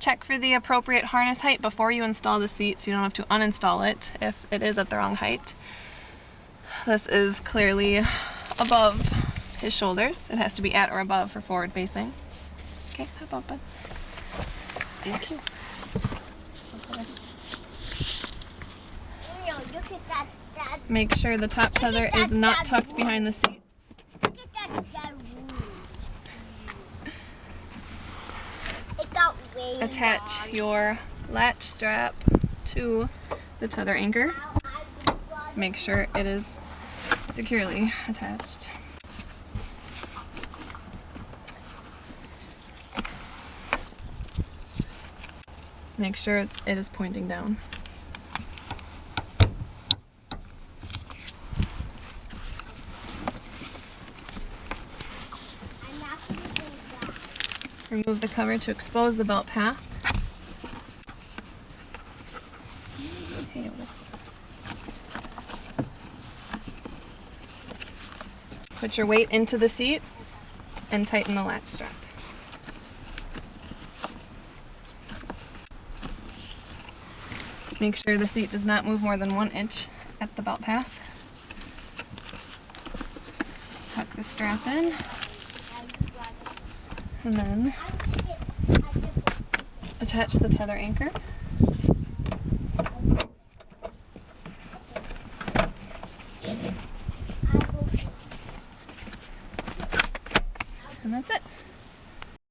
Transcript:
Check for the appropriate harness height before you install the seat so you don't have to uninstall it if it is at the wrong height. This is clearly above his shoulders. It has to be at or above for forward facing. Okay, hop up, bud. Thank you. Make sure the top tether is not tucked behind the seat. Attach your latch strap to the tether anchor. Make sure it is securely attached. Make sure it is pointing down. Remove the cover to expose the belt path. Hey, put your weight into the seat and tighten the latch strap. Make sure the seat does not move more than 1 inch at the belt path. Tuck the strap in. And then attach the tether anchor.